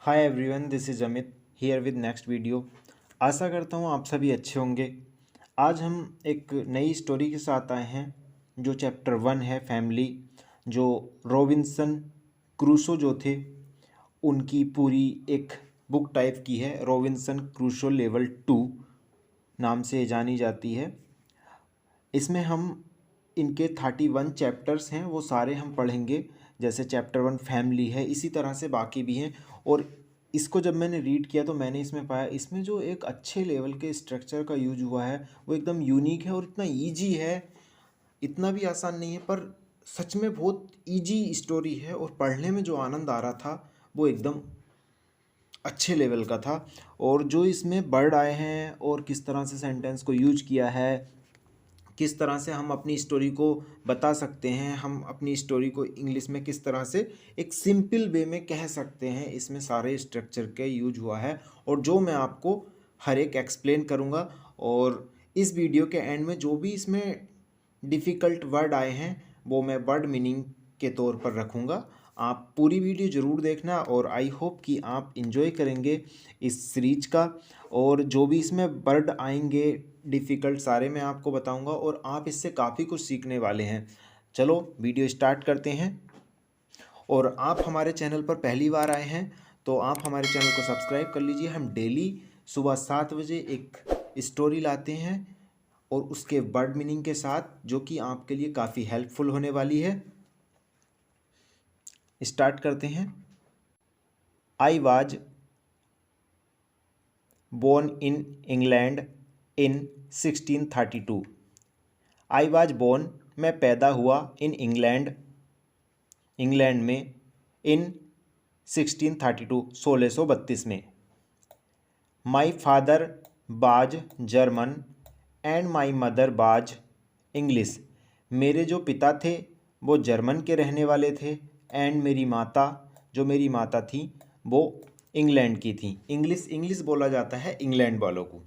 Hi everyone, this is Amit here with next video. आशा करता हूँ आप सभी अच्छे होंगे। आज हम एक नई स्टोरी के साथ आए हैं जो चैप्टर 1 है, फैमिली। जो रॉबिन्सन क्रूसो जो थे उनकी पूरी एक बुक टाइप की है। रॉबिन्सन क्रूसो लेवल 2 नाम से जानी जाती है। इसमें हम इनके 31 चैप्टर्स हैं, वो सारे हम पढ़ेंगे। जैसे चैप्टर 1 फैमिली है, इसी तरह से बाकी भी हैं। और इसको जब मैंने रीड किया तो मैंने इसमें पाया, इसमें जो एक अच्छे लेवल के स्ट्रक्चर का यूज हुआ है वो एकदम यूनिक है और इतना ईजी है। इतना भी आसान नहीं है, पर सच में बहुत ईजी स्टोरी है और पढ़ने में जो आनंद आ रहा था वो एकदम अच्छे लेवल का था। और जो इसमें वर्ड आए हैं और किस तरह से सेंटेंस को यूज किया है, किस तरह से हम अपनी स्टोरी को बता सकते हैं, हम अपनी स्टोरी को इंग्लिश में किस तरह से एक सिंपल वे में कह सकते हैं, इसमें सारे स्ट्रक्चर के यूज हुआ है। और जो मैं आपको हर एक एक्सप्लेन करूँगा। और इस वीडियो के एंड में जो भी इसमें डिफ़िकल्ट वर्ड आए हैं वो मैं वर्ड मीनिंग के तौर पर रखूँगा। आप पूरी वीडियो ज़रूर देखना और आई होप कि आप इन्जॉय करेंगे इस सीरीज का। और जो भी इसमें वर्ड आएंगे डिफ़िकल्ट, सारे मैं आपको बताऊंगा और आप इससे काफ़ी कुछ सीखने वाले हैं। चलो वीडियो स्टार्ट करते हैं। और आप हमारे चैनल पर पहली बार आए हैं तो आप हमारे चैनल को सब्सक्राइब कर लीजिए। हम डेली सुबह 7 बजे एक स्टोरी लाते हैं और उसके वर्ड मीनिंग के साथ, जो कि आपके लिए काफ़ी हेल्पफुल होने वाली है। स्टार्ट करते हैं। I was born in England in 1632। I was born, मैं पैदा हुआ, इन इंग्लैंड, इंग्लैंड में, इन 1632, 1632 में। माई फादर बाज जर्मन एंड माई मदर बाज इंग्लिश। मेरे जो पिता थे वो जर्मन के रहने वाले थे, एंड मेरी माता, जो मेरी माता थी वो इंग्लैंड की थी। इंग्लिश इंग्लिश बोला जाता है इंग्लैंड वालों को।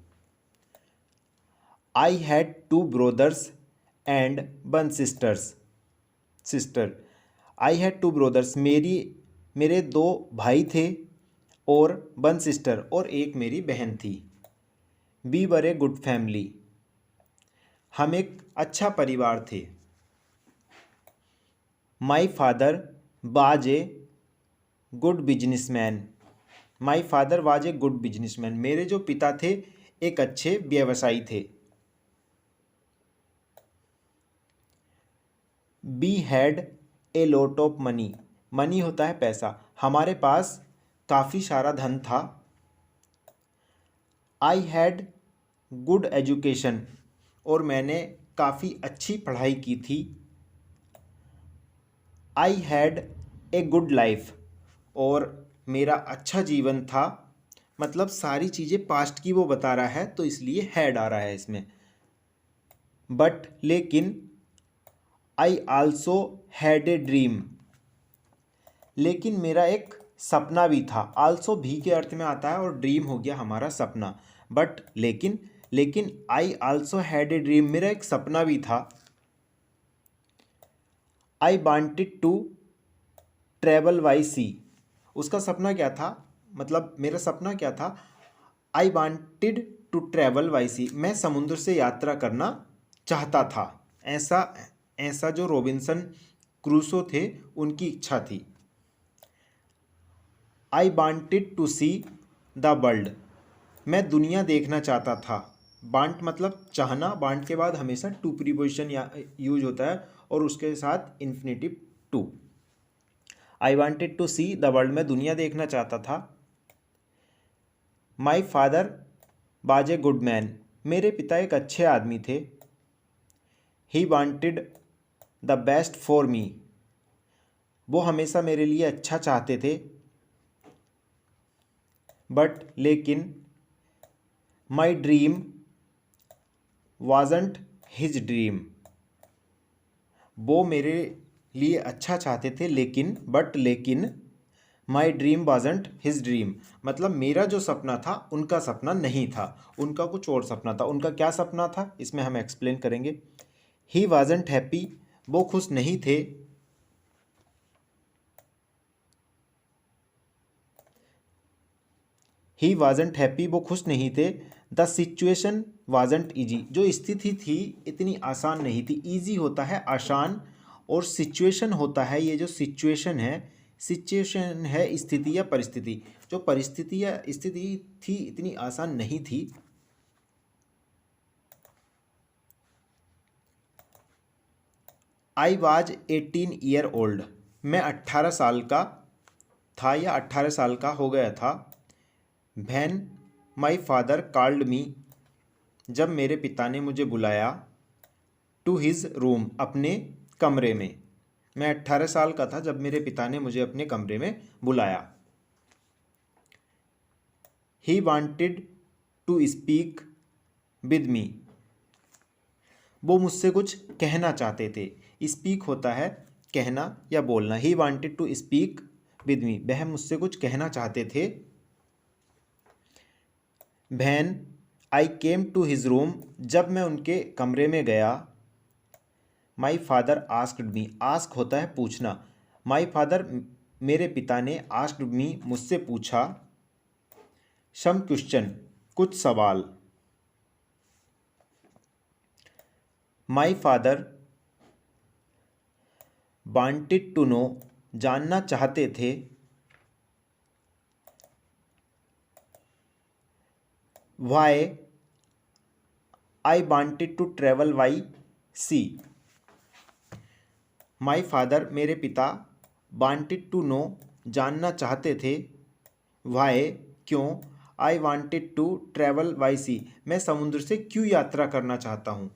I had 2 brothers and 1 sister. I had 2 brothers, मेरे 2 भाई थे और 1 सिस्टर, और एक मेरी बहन थी। We were a good family, हम एक अच्छा परिवार थे। My father was a good businessman. My father was a good businessman, मेरे जो पिता थे एक अच्छे व्यवसायी थे। We had a lot of money, money होता है पैसा, हमारे पास काफ़ी सारा धन था। आई हैड गुड एजुकेशन, और मैंने काफ़ी अच्छी पढ़ाई की थी। I had a good life, और मेरा अच्छा जीवन था। मतलब सारी चीज़ें पास्ट की वो बता रहा है तो इसलिए हैड आ रहा है इसमें। बट लेकिन, I also had a dream, लेकिन मेरा एक सपना भी था। आल्सो भी के अर्थ में आता है और ड्रीम हो गया हमारा सपना। बट लेकिन I also had a dream, मेरा एक सपना भी था। I wanted to travel by sea, उसका सपना क्या था, मतलब मेरा सपना क्या था। I wanted to travel by sea, मैं समुद्र से यात्रा करना चाहता था। ऐसा ऐसा जो रॉबिन्सन क्रूसो थे उनकी इच्छा थी। I wanted to see the world, मैं दुनिया देखना चाहता था। वांट मतलब चाहना, वांट के बाद हमेशा टू प्रीपोजिशन यूज होता है और उसके साथ infinitive to. I wanted to see the world, में दुनिया देखना चाहता था। My father was a good man, मेरे पिता एक अच्छे आदमी थे। He wanted the best for me, वो हमेशा मेरे लिए अच्छा चाहते थे। बट लेकिन, my dream wasn't his dream, वो मेरे लिए अच्छा चाहते थे लेकिन my dream wasn't his dream, मतलब मेरा जो सपना था उनका सपना नहीं था, उनका कुछ और सपना था। उनका क्या सपना था इसमें हम एक्सप्लेन करेंगे। ही वाजंट हैप्पी, वो खुश नहीं थे। ही वाजंट हैप्पी, वो खुश नहीं थे। द सिचुएशन वाजंट ईजी, जो स्थिति थी इतनी आसान नहीं थी। ईजी होता है आसान, और सिचुएशन होता है, ये जो सिचुएशन है स्थिति या परिस्थिति। जो परिस्थिति या स्थिति थी इतनी आसान नहीं थी। आई वाज 18 ईयर ओल्ड, मैं 18 साल का था या 18 साल का हो गया था। When my father called me, जब मेरे पिता ने मुझे बुलाया। टू हिज रूम, अपने कमरे में। मैं 18 साल का था जब मेरे पिता ने मुझे अपने कमरे में बुलाया। He wanted to speak with me, वो मुझसे कुछ कहना चाहते थे। स्पीक होता है कहना या बोलना। He wanted to speak with me, वह मुझसे कुछ कहना चाहते थे। When I came to his room, जब मैं उनके कमरे में गया। My father asked me, ask होता है पूछना। माई फादर, मेरे पिता ने, आस्क्ड मी, मुझसे पूछा। सम क्वेश्चन, कुछ सवाल। My father wanted to know, जानना चाहते थे। Why I wanted to travel by sea, my father, मेरे पिता, वांटेड टू नो, जानना चाहते थे। वाई, क्यों। I wanted to travel by sea, मैं समुद्र से क्यों यात्रा करना चाहता हूँ।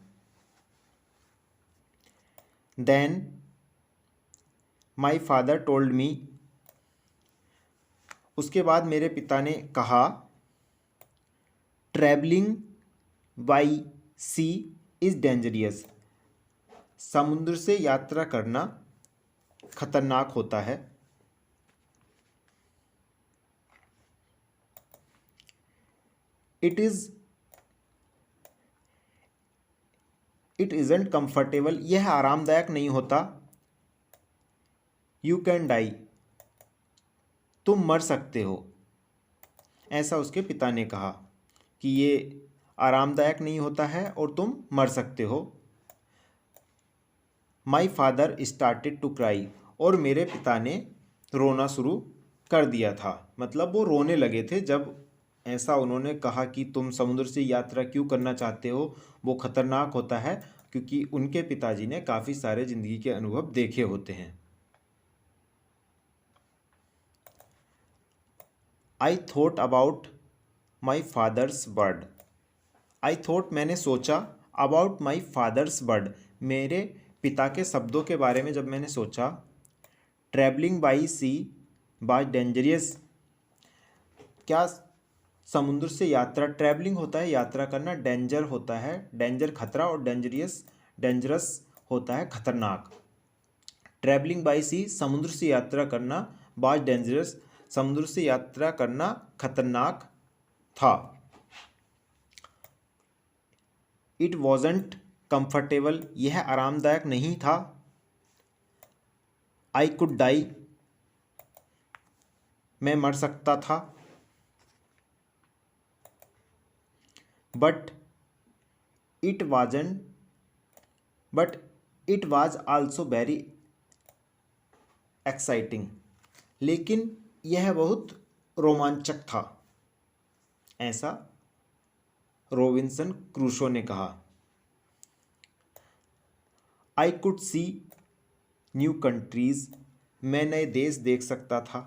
Then my father told me, उसके बाद मेरे पिता ने कहा। Travelling by sea is dangerous, समुद्र से यात्रा करना खतरनाक होता है। इट इज़ंट कंफर्टेबल, यह आरामदायक नहीं होता। यू कैन डाई, तुम मर सकते हो। ऐसा उसके पिता ने कहा कि ये आरामदायक नहीं होता है और तुम मर सकते हो। My father started to cry, और मेरे पिता ने रोना शुरू कर दिया था। मतलब वो रोने लगे थे जब ऐसा उन्होंने कहा कि तुम समुद्र से यात्रा क्यों करना चाहते हो, वो खतरनाक होता है, क्योंकि उनके पिताजी ने काफ़ी सारे ज़िंदगी के अनुभव देखे होते हैं। I thought about my father's word, I thought, मैंने सोचा। अबाउट माई फादर्स वर्ड, मेरे पिता के शब्दों के बारे में जब मैंने सोचा। Travelling by sea was dangerous, क्या समुद्र से यात्रा, ट्रैवलिंग होता है यात्रा करना, डेंजर होता है, डेंजर खतरा, और डेंजरस होता है खतरनाक। ट्रैवलिंग बाई सी, समुद्र से यात्रा करना। वाज डेंजरस, समुद्र से यात्रा करना खतरनाक था। इट वॉजंट कंफर्टेबल, यह आरामदायक नहीं था। आई कुड डाई, मैं मर सकता था। But it was also very exciting, लेकिन यह बहुत रोमांचक था। ऐसा रॉबिन्सन क्रूसो ने कहा। I could see new countries, मैं नए देश देख सकता था।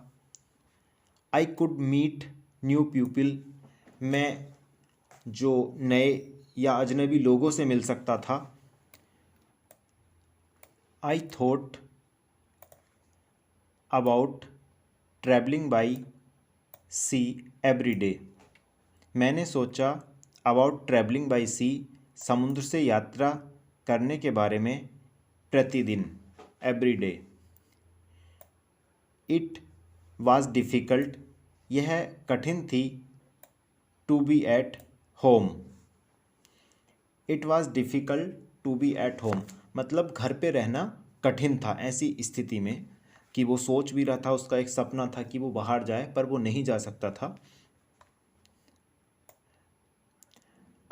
I could meet new people, मैं जो नए या अजनबी लोगों से मिल सकता था। I thought about travelling by see every day, मैंने सोचा। अबाउट ट्रैवलिंग बाई सी, समुद्र से यात्रा करने के बारे में, प्रतिदिन, every day. It was difficult, यह कठिन थी। To be at home, it was difficult to be at home, मतलब घर पे रहना कठिन था ऐसी स्थिति में कि वो सोच भी रहा था, उसका एक सपना था कि वो बाहर जाए पर वो नहीं जा सकता था।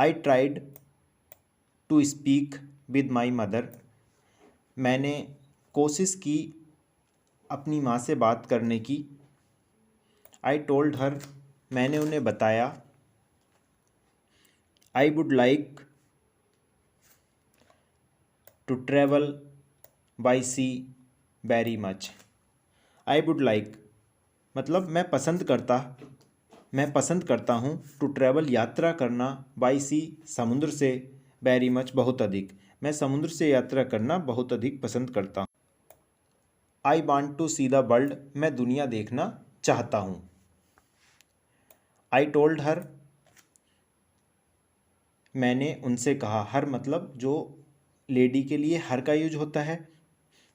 I tried to speak with my mother. मैंने कोशिश की अपनी माँ से बात करने की। आई टोल्ड हर, मैंने उन्हें बताया। I would like to travel by sea very much. I would like मतलब मैं पसंद करता हूँ टू ट्रैवल यात्रा करना, बाई सी समुद्र से, वेरी मच बहुत अधिक, मैं समुद्र से यात्रा करना बहुत अधिक पसंद करता हूँ। I want to see the world, मैं दुनिया देखना चाहता हूँ। आई टोल्ड हर, मैंने उनसे कहा। हर मतलब जो लेडी के लिए हर का यूज होता है,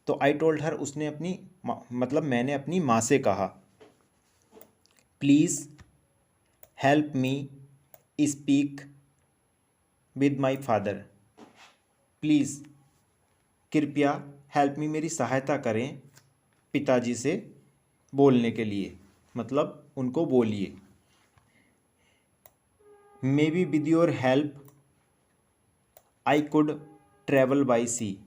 तो आई टोल्ड हर उसने अपनी मतलब मैंने अपनी माँ से कहा। Please help me speak with my father. Please कृपया, हेल्प मी मेरी सहायता करें पिताजी से बोलने के लिए, मतलब उनको बोलिए। Maybe with your help I could travel by sea.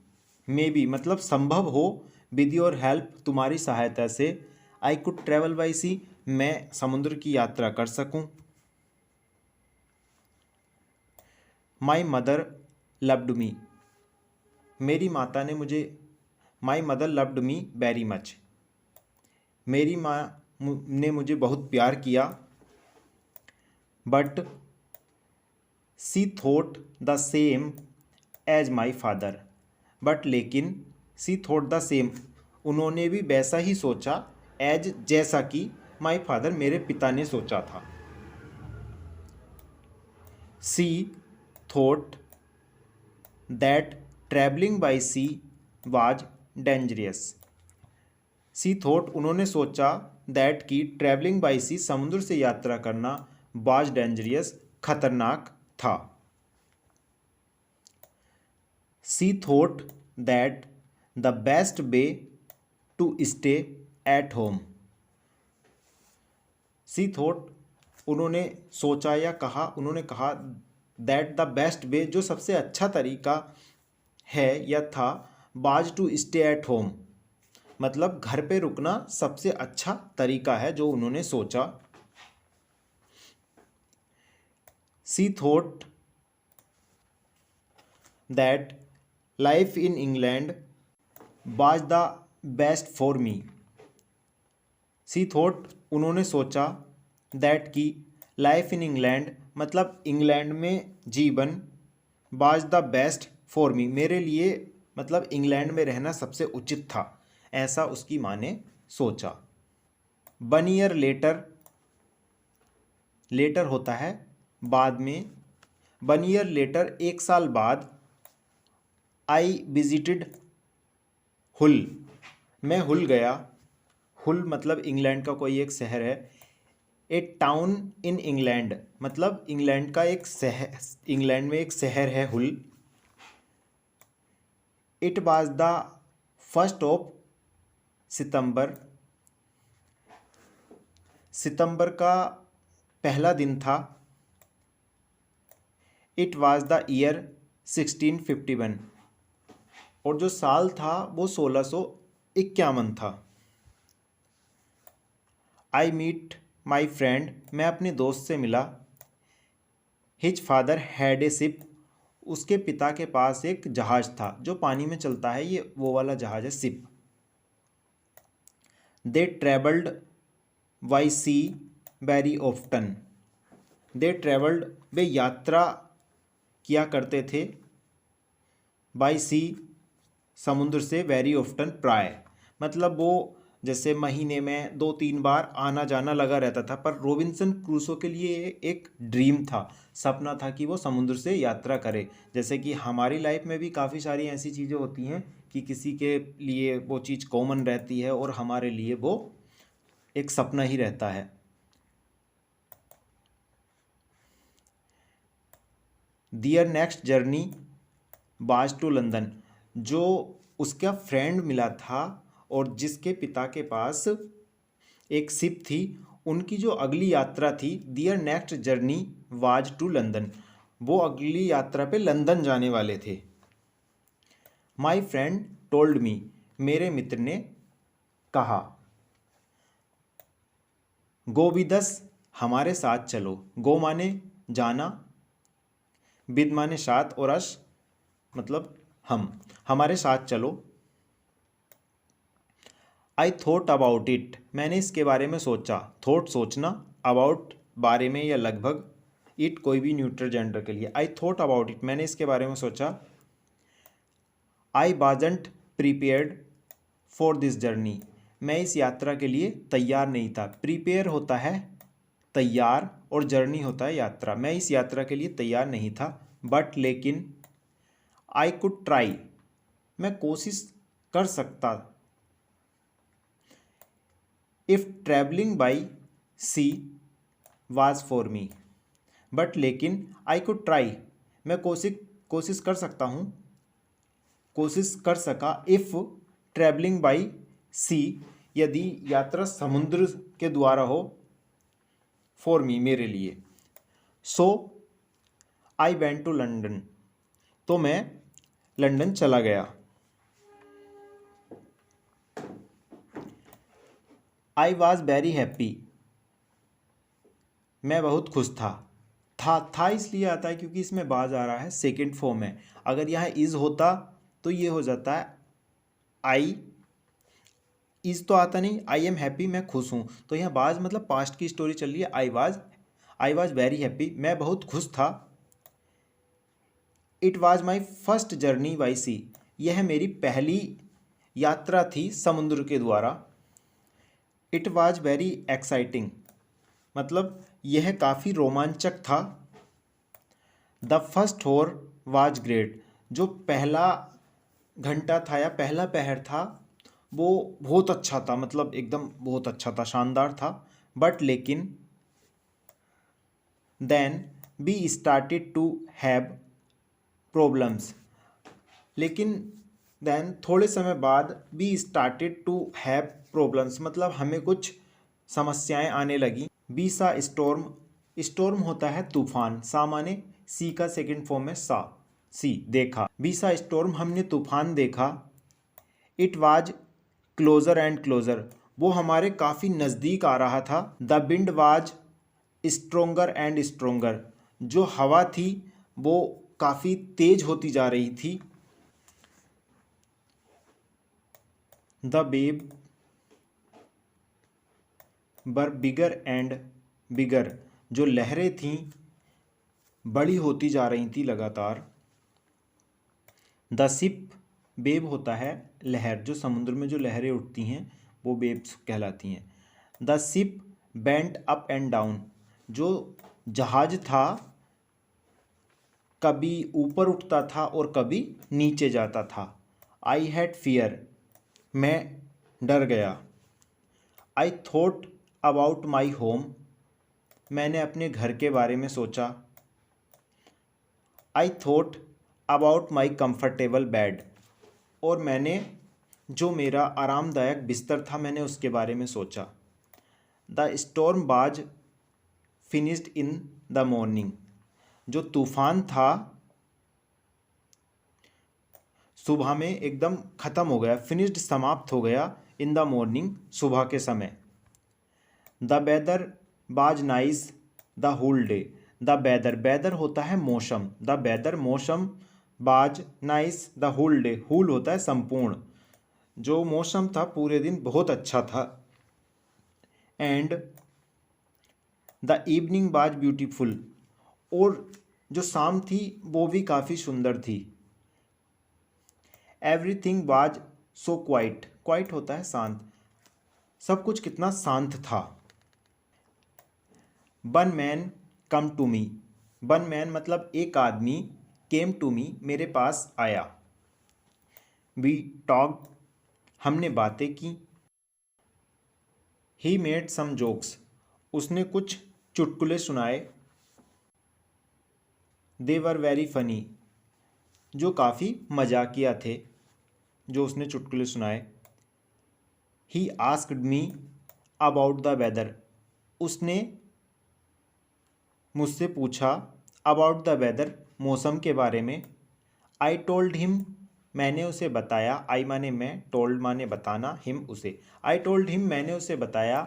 Maybe मतलब संभव हो, विद योर हेल्प तुम्हारी सहायता से, I could travel by sea मैं समुद्र की यात्रा कर सकूं। माई मदर लव्ड मी, मेरी माता ने मुझे, my mother loved me very much, मेरी माँ ने मुझे बहुत प्यार किया। But she thought the same as my father, but लेकिन सी थॉट द सेम, उन्होंने भी वैसा ही सोचा, एज जैसा कि माई फादर मेरे पिता ने सोचा था। She thought that travelling by sea was dangerous. She thought उन्होंने सोचा, दैट की ट्रैवलिंग बाई सी समुद्र से यात्रा करना, वाज डेंजरियस खतरनाक था। She thought that the best way to stay at home. She thought उन्होंने सोचा या कहा, उन्होंने कहा दैट द बेस्ट वे जो सबसे अच्छा तरीका है या था, was to stay at home मतलब घर पे रुकना सबसे अच्छा तरीका है जो उन्होंने सोचा। She thought that life in England was the best for me. She thought उन्होंने सोचा, दैट की लाइफ इन इंग्लैंड मतलब इंग्लैंड में जीवन, was the best for me मेरे लिए मतलब इंग्लैंड में रहना सबसे उचित था, ऐसा उसकी माँ ने सोचा। 1 ईयर लेटर, लेटर होता है बाद में, 1 ईयर लेटर एक साल बाद, आई विजिटेड हुल, मैं हुल गया। हुल मतलब इंग्लैंड का कोई एक शहर है। ए टाउन इन इंग्लैंड मतलब इंग्लैंड का एक शहर, इंग्लैंड में एक शहर है हुल। इट वाज द 1 सितंबर, सितंबर का पहला दिन था। इट वाज द ईयर 1651 और जो साल था वो 1651 था। आई मीट माई फ्रेंड, मैं अपने दोस्त से मिला। His father had a ship, उसके पिता के पास एक जहाज था जो पानी में चलता है, ये वो वाला जहाज है ship. They travelled by sea very often, they travelled वे यात्रा किया करते थे, बाई सी समुद्र से, वेरी ऑफ्टन प्राय मतलब वो जैसे महीने में 2-3 बार आना जाना लगा रहता था। पर रॉबिन्सन क्रूसो के लिए एक ड्रीम था, सपना था कि वो समुद्र से यात्रा करे। जैसे कि हमारी लाइफ में भी काफ़ी सारी ऐसी चीज़ें होती हैं कि किसी के लिए वो चीज़ कॉमन रहती है और हमारे लिए वो एक सपना ही रहता है। Their next journey was to London, जो उसका फ्रेंड मिला था और जिसके पिता के पास एक शिप थी, उनकी जो अगली यात्रा थी, their next journey was to London, वो अगली यात्रा पे लंदन जाने वाले थे। माई फ्रेंड टोल्ड मी, मेरे मित्र ने कहा। गो विद अस, हमारे साथ चलो। गो माने जाना, विद माने साथ, और अस मतलब हम, हमारे साथ चलो। आई थॉट अबाउट इट, मैंने इसके बारे में सोचा। थॉट सोचना, अबाउट बारे में या लगभग, इट कोई भी न्यूट्रल जेंडर के लिए। आई थॉट अबाउट इट, मैंने इसके बारे में सोचा। I wasn't prepared for this journey, मैं इस यात्रा के लिए तैयार नहीं था। प्रिपेयर होता है तैयार और जर्नी होता है यात्रा। मैं इस यात्रा के लिए तैयार नहीं था। बट लेकिन, आई कुड ट्राई, मैं कोशिश कर सकता। If travelling by sea was for me, but लेकिन, आई कुड ट्राई, मैं कोशिश कर सकता हूँ, कोशिश कर सका। इफ़ ट्रैवलिंग बाई सी, यदि यात्रा समुद्र के द्वारा हो, फॉर मी, मेरे लिए। सो आई वेंट टू लंदन, तो मैं लंदन चला गया। आई वॉज वेरी हैप्पी, मैं बहुत खुश था। था इसलिए आता है क्योंकि इसमें बाज आ रहा है, सेकेंड फॉर्म है। अगर यहाँ इज़ होता तो ये हो जाता है आई। इज़ तो आता नहीं, आई एम हैप्पी, मैं खुश हूँ। तो यहाँ बाज मतलब पास्ट की स्टोरी चल रही है। आई वाज वेरी हैप्पी, मैं बहुत खुश था। It was my first journey by sea, यह मेरी पहली यात्रा थी समुद्र के द्वारा। इट वॉज वेरी एक्साइटिंग, मतलब यह काफ़ी रोमांचक था। The first hour was great, जो पहला घंटा था या पहला पहर था वो बहुत अच्छा था, मतलब एकदम बहुत अच्छा था, शानदार था। बट लेकिन, then we started to have problems, लेकिन देन थोड़े समय बाद we started to have problems, मतलब हमें कुछ समस्याएं आने लगी। बी सा स्टॉर्म, स्टॉर्म होता है तूफान। सा माने सी का सेकंड फॉर्म है सा, सी देखा। बी सा स्टॉर्म, हमने तूफान देखा। It was closer and closer, वो हमारे काफ़ी नज़दीक आ रहा था। The wind was stronger and stronger, जो हवा थी वो काफ़ी तेज होती जा रही थी। The wave were bigger and bigger, जो लहरें थीं बड़ी होती जा रही थी लगातार। द शिप, वेव होता है लहर, जो समुद्र में जो लहरें उठती हैं वो वेव्स कहलाती हैं। The ship bent up and down, जो जहाज था कभी ऊपर उठता था और कभी नीचे जाता था। आई हैड फियर, मैं डर गया। I thought about my home, मैंने अपने घर के बारे में सोचा। I thought about my comfortable bed, और मैंने जो मेरा आरामदायक बिस्तर था मैंने उसके बारे में सोचा। The storm was finished in the morning, जो तूफान था सुबह में एकदम ख़त्म हो गया। फिनिश्ड समाप्त हो गया, इन द मॉर्निंग सुबह के समय। The weather was nice the whole day, the weather, weather होता है मौसम। द वेदर मौसम, was nice the whole day, whole होता है संपूर्ण, जो मौसम था पूरे दिन बहुत अच्छा था। And the evening was beautiful, और जो शाम थी वो भी काफ़ी सुंदर थी। Everything was so quiet, quiet होता है शांत, सब कुछ कितना शांत था। One man come to me, one man मतलब एक आदमी, केम टू मी मेरे पास आया। वी टॉक, हमने बातें की। ही मेड सम जोक्स, उसने कुछ चुटकुले सुनाए। दे वर वेरी फनी, जो काफ़ी मजाकिया थे जो उसने चुटकुले सुनाए। He asked me about the weather, उसने मुझसे पूछा अबाउट द वेदर, मौसम के बारे में। आई टोल्ड हिम, मैंने उसे बताया। आई माने मैं, टोल्ड माने बताना, हिम उसे। आई टोल्ड हिम, मैंने उसे बताया।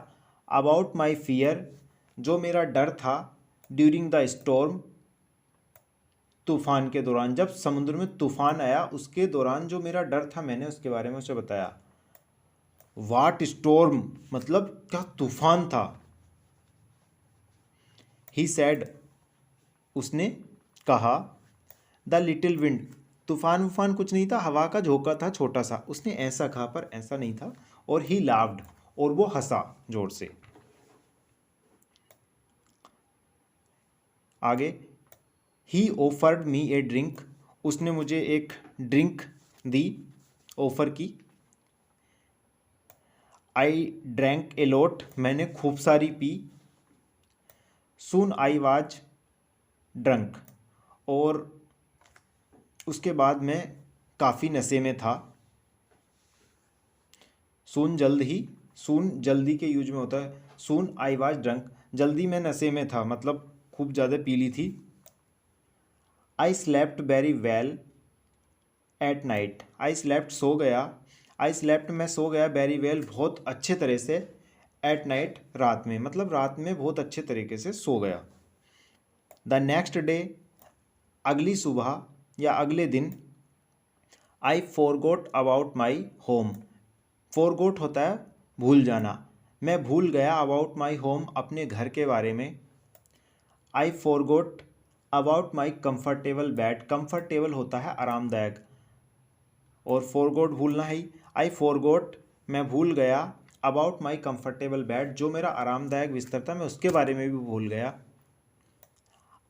अबाउट माई फियर, जो मेरा डर था। ड्यूरिंग द स्टॉर्म, तूफान के दौरान, जब समुद्र में तूफान आया उसके दौरान जो मेरा डर था मैंने उसके बारे में उसे बताया। वाट स्टॉर्म, मतलब क्या तूफान था। ही सैड, उसने कहा। द लिटिल विंड, तूफान वूफान कुछ नहीं था, हवा का झोंका था छोटा सा। उसने ऐसा कहा पर ऐसा नहीं था। और ही लाफ्ड, और वो हंसा जोर से। आगे, ही ऑफर्ड मी ए ड्रिंक, उसने मुझे एक ड्रिंक दी, ऑफर की। आई ड्रैंक ए लॉट, मैंने खूब सारी P. Soon I was drunk, और उसके बाद मैं काफ़ी नशे में था। सून जल्द ही, सून जल्दी के यूज में होता है। सून आई वाज ड्रंक, जल्दी मैं नशे में था, मतलब खूब ज़्यादा पी ली थी। I slept very well at night, I slept सो गया। आई स्लेप्ट मैं सो गया, वेरी वेल बहुत अच्छे तरह से। एट नाइट रात में, मतलब रात में बहुत अच्छे तरीके से सो गया। द नेक्स्ट डे, अगली सुबह या अगले दिन। I forgot about my home, forgot होता है भूल जाना। मैं भूल गया अबाउट माई होम, अपने घर के बारे में। I forgot about my comfortable bed, comfortable होता है आरामदायक, और फॉरगॉट भूलना ही। आई फॉरगॉट, मैं भूल गया। अबाउट माई कंफर्टेबल बेड, जो मेरा आरामदायक बिस्तर था मैं उसके बारे में भी भूल गया।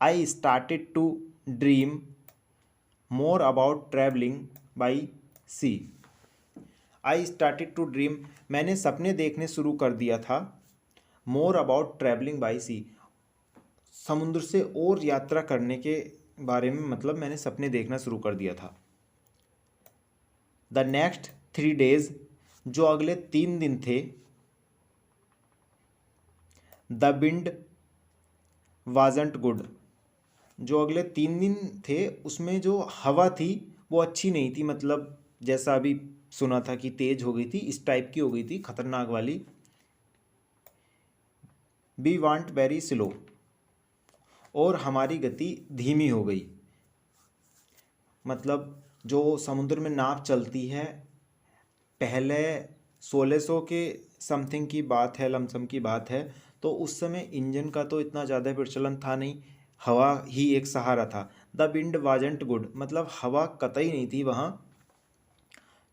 I started to dream more about travelling by sea, I started to dream, मैंने सपने देखने शुरू कर दिया था। More about travelling by sea, समुद्र से और यात्रा करने के बारे में, मतलब मैंने सपने देखना शुरू कर दिया था। द नेक्स्ट 3 डेज, जो अगले 3 दिन थे। द विंड वाजंट गुड, जो अगले 3 दिन थे उसमें जो हवा थी वो अच्छी नहीं थी, मतलब जैसा अभी सुना था कि तेज हो गई थी, इस टाइप की हो गई थी, खतरनाक वाली। वी वांट वेरी स्लो, और हमारी गति धीमी हो गई, मतलब जो समुद्र में नाव चलती है पहले 1600 के समथिंग की बात है, लमसम की बात है, तो उस समय इंजन का तो इतना ज़्यादा प्रचलन था नहीं, हवा ही एक सहारा था। द विंड वाजंट गुड, मतलब हवा कतई नहीं थी वहाँ।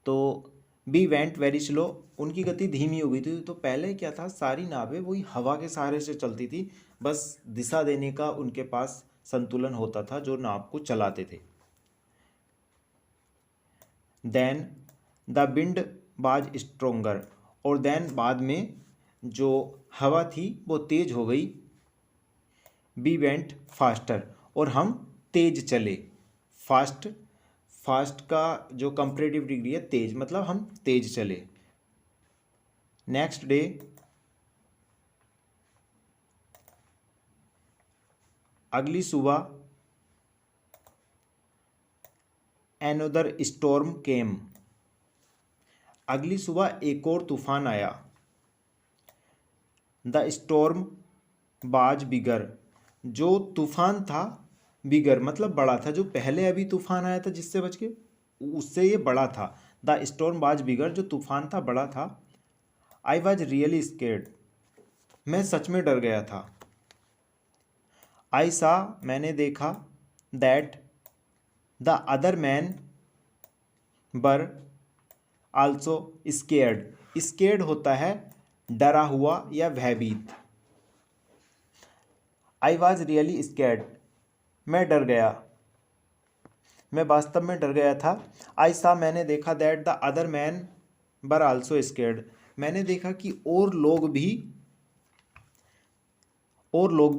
तो बी वेंट वेरी स्लो, उनकी गति धीमी हो गई थी। तो पहले क्या था, सारी नावें वही हवा के सहारे से चलती थी, बस दिशा देने का उनके पास संतुलन होता था जो नाव को चलाते थे। Then the wind was stronger, और देन बाद में जो हवा थी वो तेज हो गई। वी वेंट फास्टर, और हम तेज चले। फास्ट, फास्ट का जो कंपैरेटिव डिग्री है तेज, मतलब हम तेज चले। नेक्स्ट डे, अगली सुबह। एनोदर स्टॉर्म केम, अगली सुबह एक और तूफान आया। द स्टॉर्म बाज बिगर, जो तूफान था बिगर मतलब बड़ा था, जो पहले अभी तूफान आया था जिससे बच के, उससे ये बड़ा था। द स्टॉर्म बाज बिगर, जो तूफान था बड़ा था। आई वॉज रियली स्केर्ड, मैं सच में डर गया था। आई सा, मैंने देखा। दैट द अदर मैन बर आल्सो स्केर्ड, स्केर्ड होता है डरा हुआ या भयभीत। आई वॉज रियली स्केर्ड, मैं डर गया, मैं वास्तव में डर गया था। आई सा, मैंने देखा। दैट द अदर मैन बर आल्सो स्केर्ड, मैंने देखा कि और लोग भी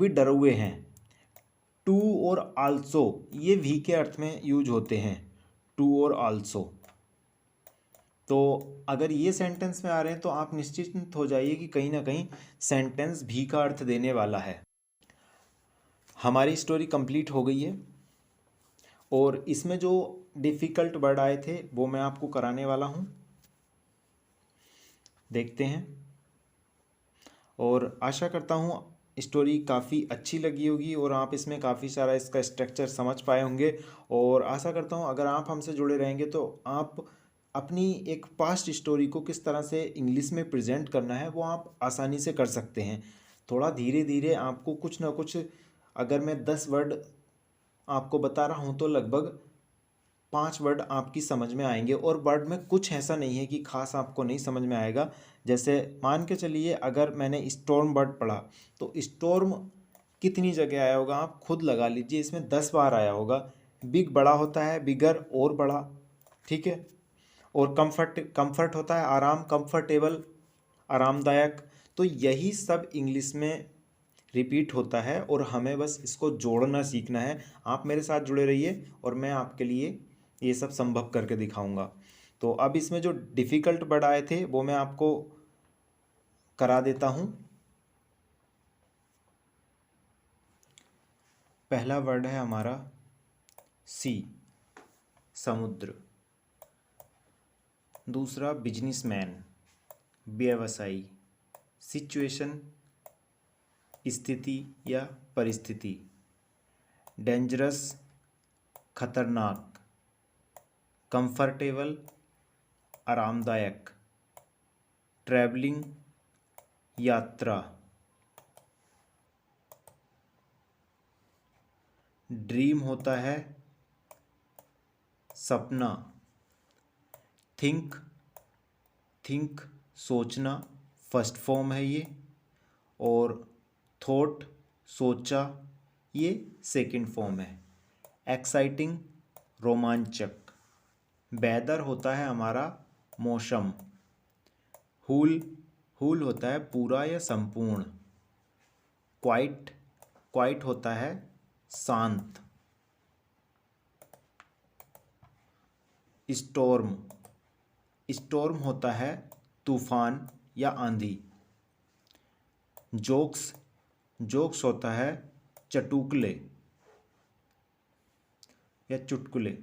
डरे हुए हैं। टू और आल्सो ये भी के अर्थ में यूज होते हैं, टू और आल्सो। तो अगर ये सेंटेंस में आ रहे हैं तो आप निश्चिंत हो जाइए कि कहीं ना कहीं सेंटेंस भी का अर्थ देने वाला है। हमारी स्टोरी कंप्लीट हो गई है और इसमें जो डिफ़िकल्ट वर्ड आए थे वो मैं आपको कराने वाला हूँ, देखते हैं। और आशा करता हूँ स्टोरी काफ़ी अच्छी लगी होगी और आप इसमें काफ़ी सारा इसका स्ट्रक्चर समझ पाए होंगे। और आशा करता हूँ अगर आप हमसे जुड़े रहेंगे तो आप अपनी एक पास्ट स्टोरी को किस तरह से इंग्लिश में प्रेजेंट करना है वो आप आसानी से कर सकते हैं। थोड़ा धीरे धीरे आपको कुछ ना कुछ, अगर मैं 10 वर्ड आपको बता रहा हूँ तो लगभग 5 वर्ड आपकी समझ में आएंगे। और वर्ड में कुछ ऐसा नहीं है कि खास आपको नहीं समझ में आएगा। जैसे मान के चलिए अगर मैंने स्टॉर्म वर्ड पढ़ा तो स्टॉर्म कितनी जगह आया होगा आप खुद लगा लीजिए, इसमें 10 बार आया होगा। बिग बड़ा होता है, बिगर और बड़ा, ठीक है। और कंफर्ट होता है आराम, कंफर्टेबल आरामदायक। तो यही सब इंग्लिश में रिपीट होता है और हमें बस इसको जोड़ना सीखना है। आप मेरे साथ जुड़े रहिए और मैं आपके लिए ये सब संभव करके दिखाऊंगा। तो अब इसमें जो डिफ़िकल्ट वर्ड आए थे वो मैं आपको करा देता हूँ। पहला वर्ड है हमारा सी, समुद्र। दूसरा बिजनेसमैन, व्यवसायी। सिचुएशन, स्थिति या परिस्थिति। डेंजरस, खतरनाक। कंफर्टेबल, आरामदायक। ट्रैवलिंग, यात्रा। ड्रीम होता है सपना। थिंक सोचना, फर्स्ट फॉर्म है ये। और थॉट सोचा, ये सेकंड फॉर्म है। एक्साइटिंग रोमांचक। वेदर होता है हमारा मौसम। हूल होता है पूरा या संपूर्ण। क्वाइट होता है शांत। स्टॉर्म होता है तूफान या आंधी। जोक्स होता है चटुकले या चुटकुले।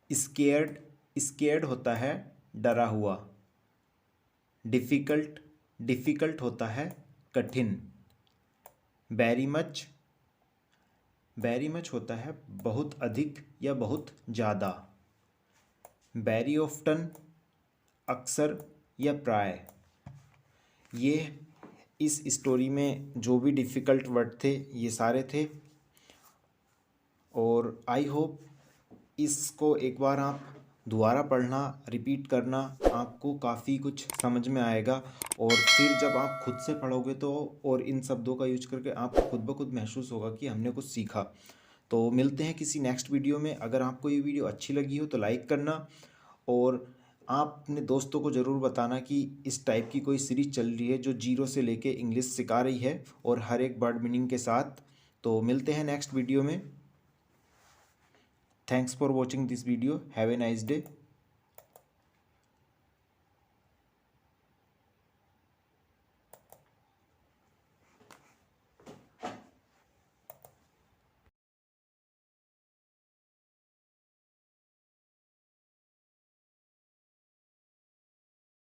स्केर्ड होता है डरा हुआ। डिफ़िकल्ट होता है कठिन। वेरी मच होता है बहुत अधिक या बहुत ज़्यादा। वेरी ऑफ्टन अक्सर या प्राय। ये इस स्टोरी में जो भी डिफ़िकल्ट वर्ड थे ये सारे थे। और आई होप इसको एक बार आप दोबारा पढ़ना, रिपीट करना, आपको काफ़ी कुछ समझ में आएगा। और फिर जब आप खुद से पढ़ोगे तो और इन शब्दों का यूज करके आपको खुद ब खुद महसूस होगा कि हमने कुछ सीखा। तो मिलते हैं किसी नेक्स्ट वीडियो में। अगर आपको ये वीडियो अच्छी लगी हो तो लाइक करना और आप अपने दोस्तों को ज़रूर बताना कि इस टाइप की कोई सीरीज़ चल रही है जो जीरो से लेके इंग्लिश सिखा रही है और हर एक वर्ड मीनिंग के साथ। तो मिलते हैं नेक्स्ट वीडियो में। Thanks for watching this video. Have a nice day.